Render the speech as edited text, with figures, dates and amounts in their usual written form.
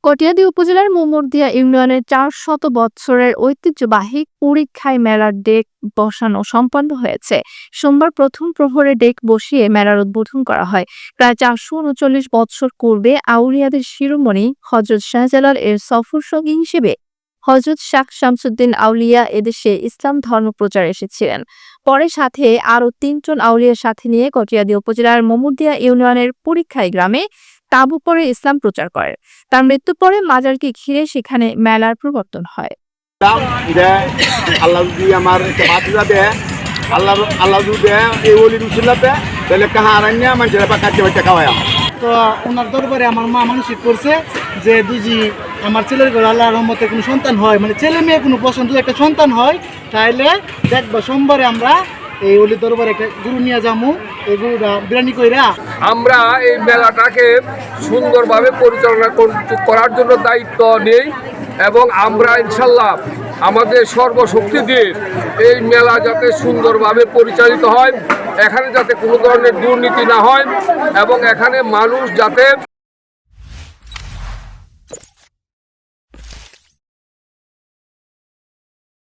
কটিয়াদী উপজেলার মোমরদিয়া ইউনিয়নের ৪০০ বছরের ঐতিহ্যবাহী কুড়িখাই মেলার ডেক বসানো সম্পন্ন হয়েছে। সোমবার প্রথম প্রহরে ডেক বসিয়ে মেলার উদ্বোধন করা হয়। প্রায় ৪৩৯ বছর পূর্বে আউলিয়াদের শিরোমণি হযরত শাহজালাল এর সফরসঙ্গী হিসেবে হযরত শাহ শামসুদ্দীন আউলিয়া এদেশে ইসলাম ধর্ম প্রচার এসেছিলেন। পরে সাথে আরও ৩ জন আউলিয়ার সাথে নিয়ে কটিয়াদী উপজেলার মোমরদিয়া ইউনিয়নের কুড়িখাই গ্রামে তাঁবু পরে ইসলাম প্রচার করেন। তার মৃত্যুর পরে মাজারকে ঘিরে সেখানে মেলার প্রবর্তন হয়। আল্লাহ যদি আমার বাতিজা দেয়, আল্লাহ যদি এই অলির উসিলাতে তাহলে কাহা আরান্যা মানুষের কাছে হইতে খাওয়ায়। তো ওনার দরবারে আমার মা মানসিক করছে যে দুজি আমার ছেলের ঘরে আল্লাহর রহমতে কোনো সন্তান হয়, মানে ছেলে মেয়ে কোনো পছন্দ একটা সন্তান হয়, তাইলে দেখবো সোমবারে আমরা এই অলি দরবারে একটা গুরু নিয়ে যাবো, এই গুরুটা বিরিয়ানি কইরা আমরা এই মেলাটাকে সুন্দরভাবে পরিচালনা করার জন্য দায়িত্ব নেই এবং আমরা ইনশাল্লাহ আমাদের সর্বশক্তি দিয়ে এই মেলা যাতে সুন্দরভাবে পরিচালিত হয়, এখানে যাতে কোনো ধরনের দুর্নীতি না হয় এবং এখানে মানুষ যাতে